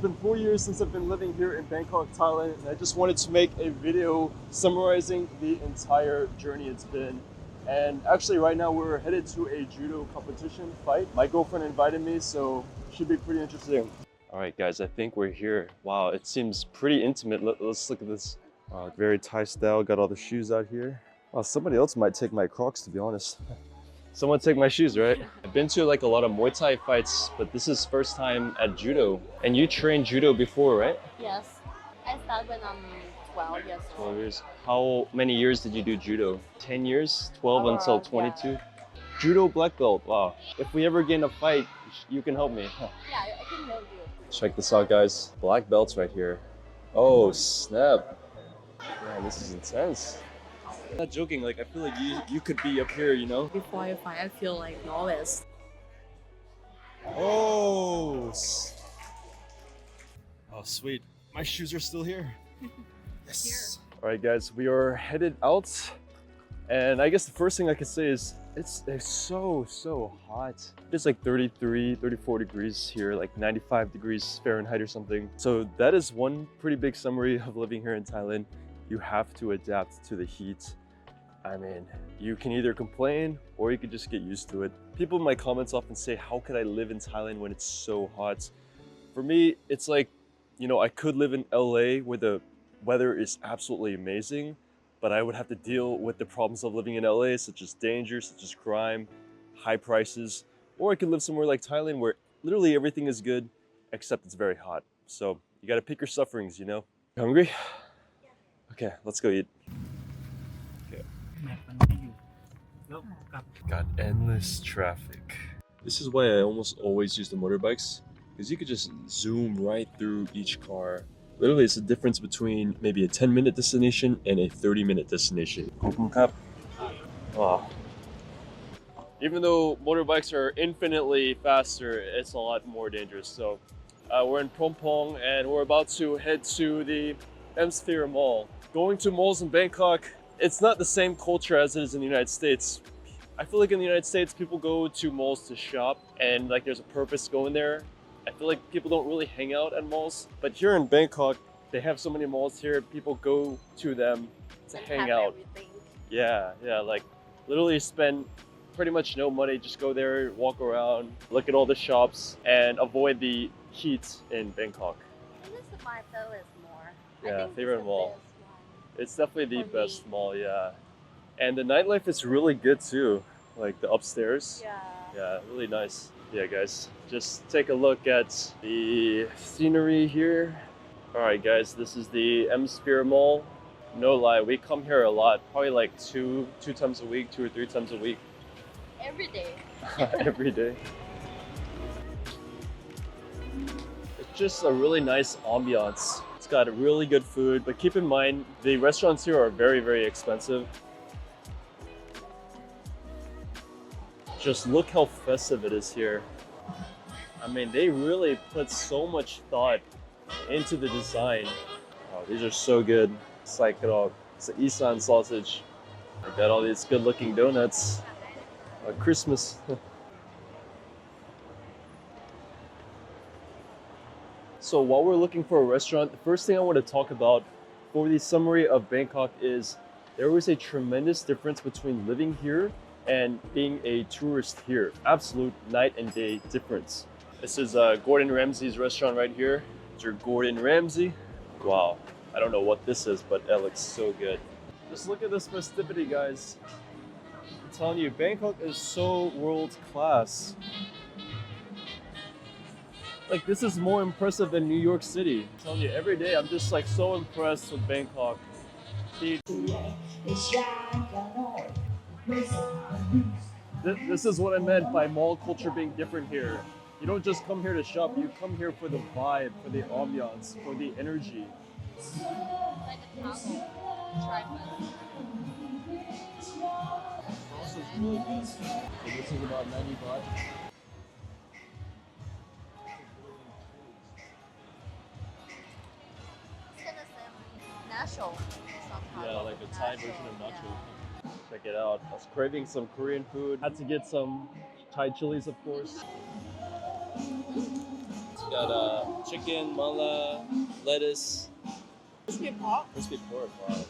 been 4 years since I've been living here in Bangkok, Thailand, and I just wanted to make a video summarizing the entire journey it's been. And actually right now we're headed to a judo competition fight. My girlfriend invited me, so it should be pretty interesting. All right guys, I think we're here. Wow, it seems pretty intimate. Let's look at this. Wow, very Thai style, got all the shoes out here. Wow, somebody else might take my Crocs, to be honest. Someone take my shoes, right? I've been to like a lot of Muay Thai fights, but this is first time at judo. And you trained judo before, right? Yes, I started when I'm 12 years 12 old. years. How many years did you do judo? 10 years? 12 until 22? Yeah. Judo black belt, wow. If we ever get in a fight, you can help me. Yeah, I can help you. Check this out, guys. Black belts right here. Oh, snap. Man, this is intense. I'm not joking, like I feel like you could be up here, you know? Before I fight, I feel like novice. Oh, oh sweet. My shoes are still here. Yes. All right, guys, we are headed out. And I guess the first thing I could say is it's so hot. It's like 33, 34 degrees here, like 95 degrees Fahrenheit or something. So that is one pretty big summary of living here in Thailand. You have to adapt to the heat. I mean, you can either complain or you could just get used to it. People in my comments often say, how could I live in Thailand when it's so hot? For me, it's like, you know, I could live in LA where the weather is absolutely amazing, but I would have to deal with the problems of living in LA, such as danger, such as crime, high prices. Or I could live somewhere like Thailand where literally everything is good, except it's very hot. So you gotta pick your sufferings, you know? Hungry? Okay, let's go eat. Okay. Got endless traffic. This is why I almost always use the motorbikes, because you could just zoom right through each car. Literally, it's the difference between maybe a 10-minute destination and a 30-minute destination. Wow. Even though motorbikes are infinitely faster, it's a lot more dangerous. So we're in Phrom Phong and we're about to head to the Sphere Mall. Going to malls in Bangkok, it's not the same culture as it is in the United States. I feel like in the United States, people go to malls to shop and like there's a purpose going there. I feel like people don't really hang out at malls. But here in Bangkok, they have so many malls here, people go to them to hang out. Everything. Yeah, like literally spend pretty much no money, just go there, walk around, look at all the shops and avoid the heat in Bangkok. This is my favorite mall. Yeah, favorite mall. It's definitely the best mall, yeah. And the nightlife is really good too. Like the upstairs. Yeah, really nice. Yeah, guys, just take a look at the scenery here. All right, guys, this is the Sphere Mall. No lie, we come here a lot. Probably like two times a week, 2 or 3 times a week. Every day. Every day. It's just a really nice ambiance. It's got really good food, but keep in mind, the restaurants here are very, very expensive. Just look how festive it is here. I mean, they really put so much thought into the design. Oh, these are so good. It's like, you know, it's an Isan sausage. I got all these good looking donuts. Christmas. So while we're looking for a restaurant, the first thing I want to talk about for the summary of Bangkok is there was a tremendous difference between living here and being a tourist here. Absolute night and day difference. This is Gordon Ramsay's restaurant right here. It's your Gordon Ramsay. Wow, I don't know what this is, but it looks so good. Just look at this festivity, guys. I'm telling you, Bangkok is so world class. Like, this is more impressive than New York City. I'm telling you, every day I'm just like so impressed with Bangkok. This is what I meant by mall culture being different here. You don't just come here to shop, you come here for the vibe, for the ambiance, for the energy. Like a taco. Tripod. This is really good. So this is about 90 baht. Nacho. Yeah, like a Thai version of nacho. Check it out. I was craving some Korean food. Had to get some Thai chilies, of course. It's Got chicken, mala, lettuce, Crispy pork. crispy pork. Wow.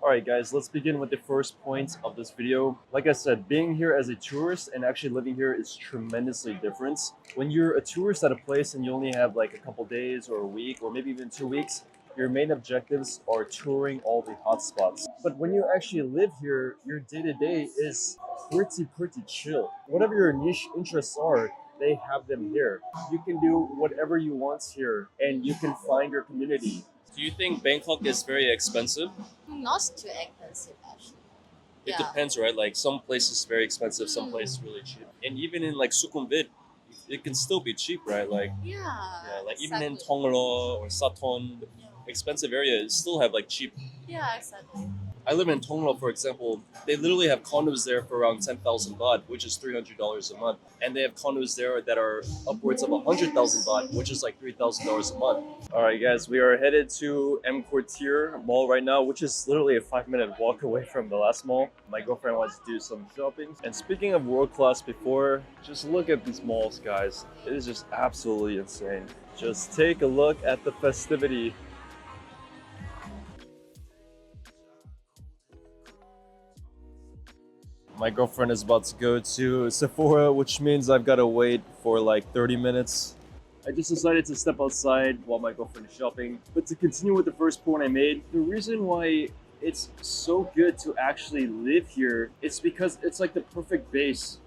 Alright guys, let's begin with the first point of this video. Like I said, being here as a tourist and actually living here is tremendously different. When you're a tourist at a place and you only have like a couple days or a week or maybe even 2 weeks, your main objectives are touring all the hotspots. But when you actually live here, your day-to-day is pretty chill. Whatever your niche interests are, they have them here. You can do whatever you want here and you can find your community. Do you think Bangkok is very expensive? Not too expensive actually. It Yeah. depends, right? Like some places very expensive, some places really cheap. And even in like Sukhumvit, it can still be cheap, right? Like Yeah. yeah, like even in exactly. Tonglo or Sathon, the expensive areas still have like cheap. Yeah, exactly. I live in Tonglo, for example. They literally have condos there for around 10,000 baht, which is $300 a month. And they have condos there that are upwards of 100,000 baht, which is like $3,000 a month. All right, guys, we are headed to M Quartier Mall right now, which is literally a 5-minute walk away from the last mall. My girlfriend wants to do some shopping. And speaking of world class before, just look at these malls, guys. It is just absolutely insane. Just take a look at the festivity. My girlfriend is about to go to Sephora, which means I've got to wait for like 30 minutes. I just decided to step outside while my girlfriend is shopping. But to continue with the first point I made, the reason why it's so good to actually live here is because it's like the perfect base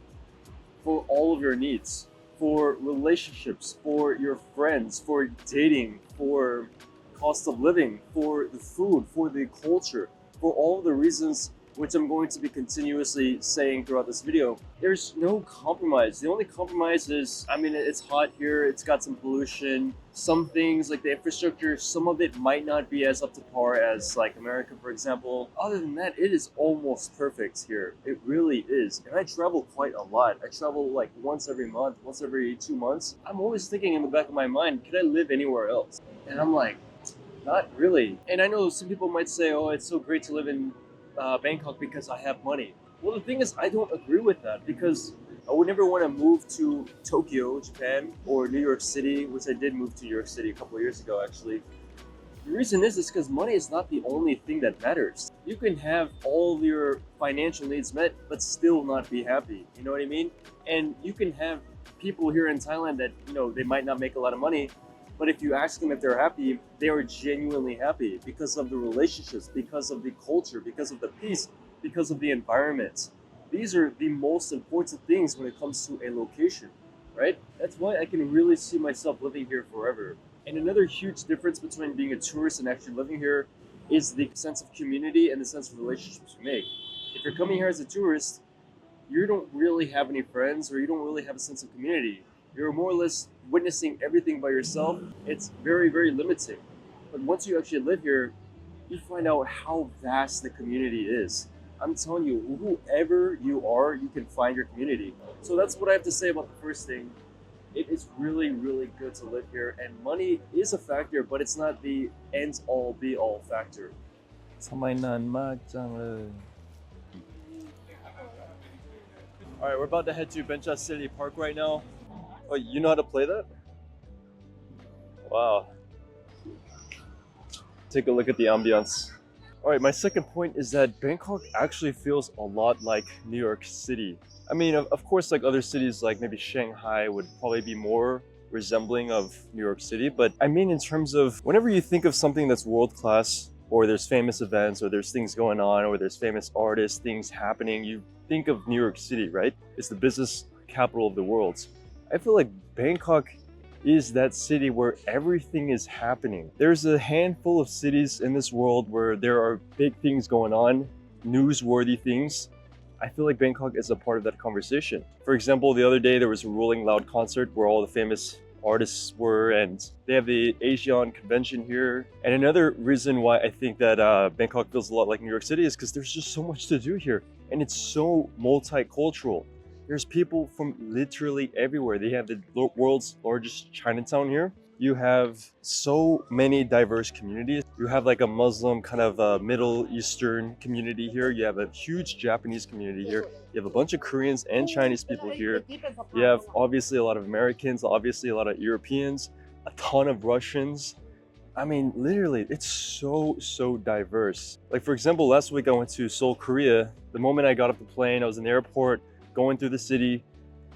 for all of your needs, for relationships, for your friends, for dating, for cost of living, for the food, for the culture, for all the reasons which I'm going to be continuously saying throughout this video. There's no compromise. The only compromise is, I mean, it's hot here, it's got some pollution. Some things like the infrastructure, some of it might not be as up to par as like America, for example. Other than that, it is almost perfect here. It really is. And I travel quite a lot. I travel like once every month, once every 2 months. I'm always thinking in the back of my mind, could I live anywhere else? And I'm like, not really. And I know some people might say, oh, it's so great to live in Bangkok because I have money. Well, the thing is, I don't agree with that because I would never want to move to Tokyo, Japan, or New York City, which I did move to New York City a couple of years ago, actually. The reason is because money is not the only thing that matters. You can have all your financial needs met, but still not be happy. You know what I mean? And you can have people here in Thailand that, you know, they might not make a lot of money, but if you ask them if they're happy, they are genuinely happy because of the relationships, because of the culture, because of the peace, because of the environment. These are the most important things when it comes to a location, right? That's why I can really see myself living here forever. And another huge difference between being a tourist and actually living here is the sense of community and the sense of relationships you make. If you're coming here as a tourist, you don't really have any friends or you don't really have a sense of community. You're more or less witnessing everything by yourself. It's very limiting. But once you actually live here, you find out how vast the community is. I'm telling you, whoever you are, you can find your community. So that's what I have to say about the first thing. It is really good to live here, and money is a factor, but it's not the end-all be-all factor. ทำไมนานมากจังเลย Alright, we're about to head to Bencha City Park right now. Oh, you know how to play that? Wow. Take a look at the ambience. Alright, my second point is that Bangkok actually feels a lot like New York City. I mean, of course, like other cities like maybe Shanghai would probably be more resembling of New York City, but I mean in terms of whenever you think of something that's world-class, or there's famous events, or there's things going on, or there's famous artists, things happening, you think of New York City, right? It's the business capital of the world. I feel like Bangkok is that city where everything is happening. There's a handful of cities in this world where there are big things going on, newsworthy things. I feel like Bangkok is a part of that conversation. For example, the other day there was a Rolling Loud concert where all the famous artists were, and they have the Asian convention here. And another reason why I think that Bangkok feels a lot like New York City is because there's just so much to do here, and it's so multicultural. There's people from literally everywhere. They have the world's largest Chinatown here. you have so many diverse communities. You have like a Muslim kind of Middle Eastern community here. You have a huge Japanese community here. You have a bunch of Koreans and Chinese people here. You have obviously a lot of Americans, obviously a lot of Europeans, a ton of Russians. I mean, literally, it's so diverse. Like, for example, last week I went to Seoul, Korea. The moment I got off the plane, I was in the airport, going through the city.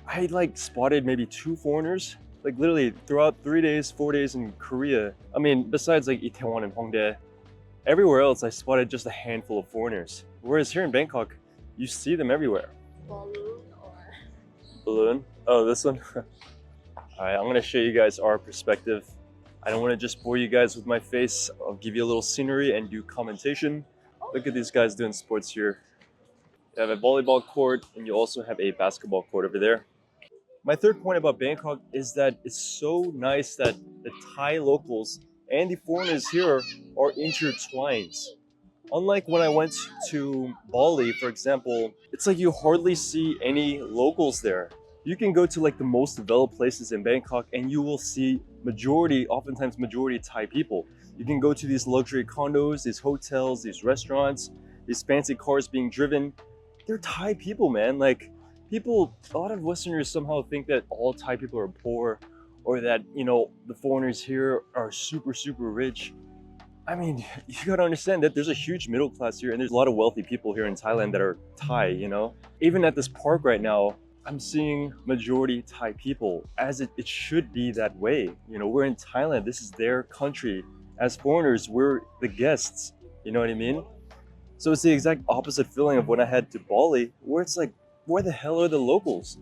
I like spotted maybe 2 foreigners. Like literally throughout 3 days, 4 days in Korea. I mean, besides like Itaewon and Hongdae, everywhere else I spotted just a handful of foreigners. Whereas here in Bangkok, you see them everywhere. Balloon or Balloon? Oh, this one? All right, I'm gonna show you guys our perspective. I don't want to just bore you guys with my face. I'll give you a little scenery and do commentation. Look at these guys doing sports here. You have a volleyball court and you also have a basketball court over there. My third point about Bangkok is that it's so nice that the Thai locals and the foreigners here are intertwined. Unlike when I went to Bali, for example, it's like you hardly see any locals there. You can go to like the most developed places in Bangkok and you will see oftentimes majority Thai people. You can go to these luxury condos, these hotels, these restaurants, these fancy cars being driven. They're Thai people, man. Like a lot of Westerners somehow think that all Thai people are poor or that, the foreigners here are super rich. I mean, you gotta understand that there's a huge middle class here and there's a lot of wealthy people here in Thailand that are Thai, Even at this park right now, I'm seeing majority Thai people, as it should be that way. We're in Thailand, this is their country. As foreigners, we're the guests, you know what I mean? So it's the exact opposite feeling of when I head to Bali, where it's like, where the hell are the locals?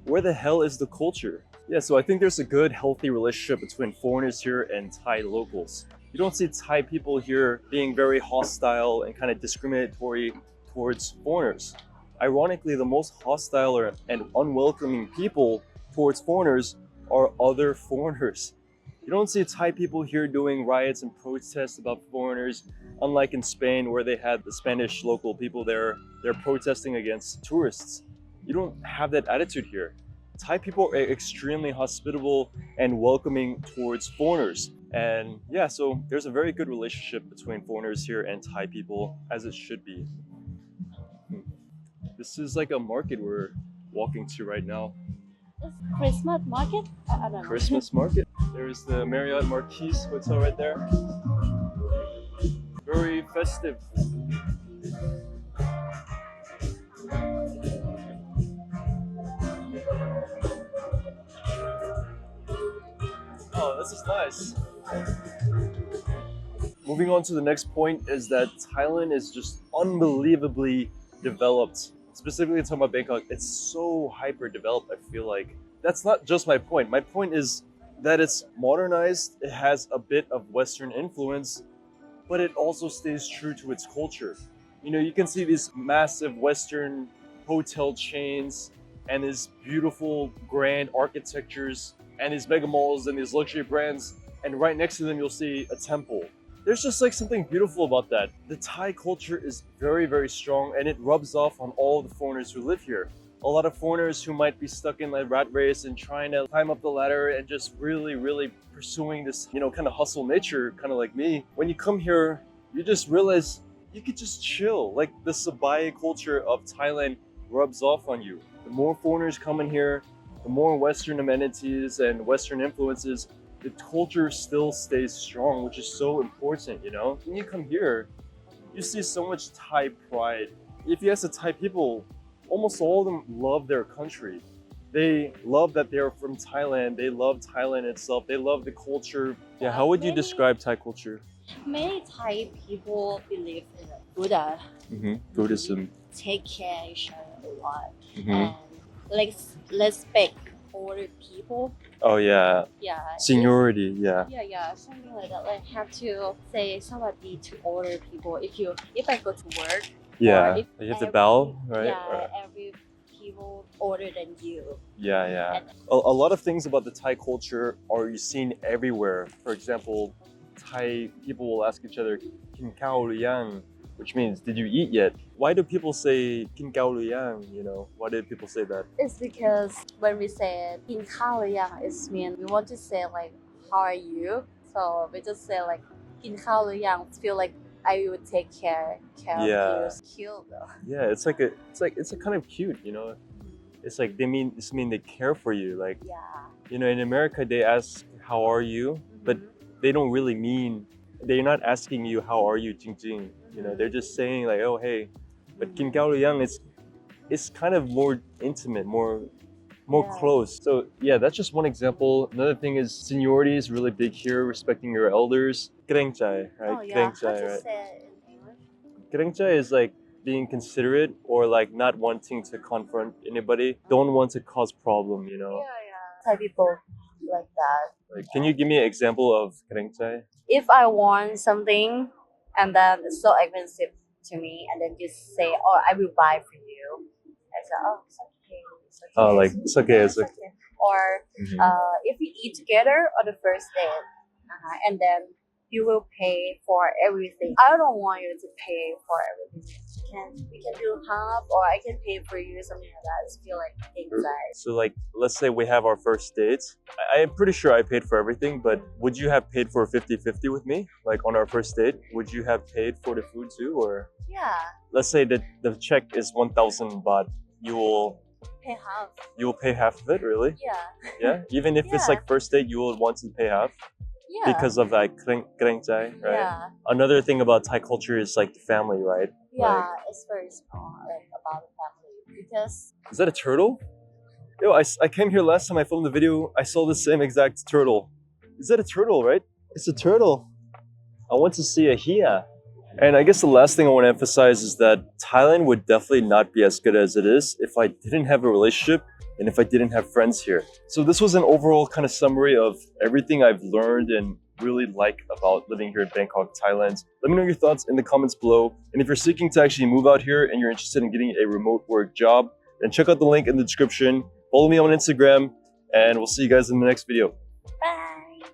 Where the hell is the culture? Yeah, so I think there's a good, healthy relationship between foreigners here and Thai locals. You don't see Thai people here being very hostile and kind of discriminatory towards foreigners. Ironically, the most hostile and unwelcoming people towards foreigners are other foreigners. You don't see Thai people here doing riots and protests about foreigners, unlike in Spain where they had the Spanish local people there, they're protesting against tourists. You don't have that attitude here. Thai people are extremely hospitable and welcoming towards foreigners. And yeah, so there's a very good relationship between foreigners here and Thai people, as it should be. This is like a market we're walking to right now. it's Christmas market? I don't know. Christmas market. There's the Marriott Marquis Hotel right there. Very festive. Oh, this is nice. Moving on to the next point is that Thailand is just unbelievably developed. Specifically talking about Bangkok, it's so hyper developed, I feel like. That's not just my point. My point is that it's modernized, it has a bit of Western influence, but it also stays true to its culture. You can see these massive Western hotel chains and these beautiful grand architectures and these mega malls and these luxury brands, and right next to them you'll see a temple. There's just like something beautiful about that. The Thai culture is very strong and it rubs off on all the foreigners who live here. A lot of foreigners who might be stuck in the rat race and trying to climb up the ladder and just really pursuing this, kind of hustle nature, kind of like me. When you come here, you just realize you could just chill. Like the Sabai culture of Thailand rubs off on you. The more foreigners come in here, the more Western amenities and Western influences, the culture still stays strong, which is so important, When you come here, you see so much Thai pride. If you ask the Thai people, almost all of them love their country. They love that they're from Thailand. They love Thailand itself. They love the culture. Yeah, how would you describe Thai culture? Many Thai people believe in Buddha. Buddhism. Take care of each other a lot. Mhm. And respect older people. Oh yeah, Yeah. seniority. Yeah. Yeah, something like that. Like have to say somebody to older people. If I go to work. Yeah, or if you have to every- bow, right? Yeah, every people older than you. Yeah. And- A lot of things about the Thai culture are seen everywhere. For example, Thai people will ask each other, "Kin kao lu yang," which means, "Did you eat yet?" Why do people say "Kin kao lu yang"? Why do people say that? It's because when we say "in Korea," it means we want to say like how are you? So we just say like กินข้าวหรือยัง feel like I would take care of Yeah. you. Cute though. Yeah, it's a kind of cute, you know. It's like they care for you. Like, Yeah. you know, in America they ask how are you, but they don't really mean, they're not asking you how are you, jing jing. You know, they're just saying like, oh hey. But kin kao lu yang, it's kind of more intimate, more Yeah. close. So yeah, that's just one example. Another thing is seniority is really big here, respecting your elders. Krengchai, right? Oh yeah. How Krengchai, to right? say it in English? Krengchai is like being considerate or like not wanting to confront anybody. Don't want to cause problem, you know. Yeah. Thai people like that. Like, can you give me an example of krengchai? If I want something and then it's so expensive to me, and then you say, "Oh, I will buy for you," I say, "Oh, it's okay, it's okay." Oh, like it's okay, Yeah, it's okay. Or if we eat together on the first date, and then you will pay for everything. I don't want you to pay for everything. We can do half, or I can pay for you, something like that. I just feel like anxiety. So like, let's say we have our first date. I'm pretty sure I paid for everything, but would you have paid for 50-50 with me? Like on our first date, would you have paid for the food too? Or Yeah, let's say that the check is 1,000 baht, you will pay half. pay half of it, really? Yeah. Yeah? Even if it's Yeah. like first date, you will want to pay half Yeah. because of like krengchai, right? Yeah. Another thing about Thai culture is like the family, right? Yeah, it's very small, like about the family, because Is that a turtle? Yo, I came here last time I filmed the video. I saw the same exact turtle. Is that a turtle, right? It's a turtle. I want to see a hia. And I guess the last thing I want to emphasize is that Thailand would definitely not be as good as it is if I didn't have a relationship and if I didn't have friends here. So this was an overall kind of summary of everything I've learned and really like about living here in Bangkok, Thailand. Let me know your thoughts in the comments below. And if you're seeking to actually move out here and you're interested in getting a remote work job, then check out the link in the description. Follow me on Instagram, and we'll see you guys in the next video. bye.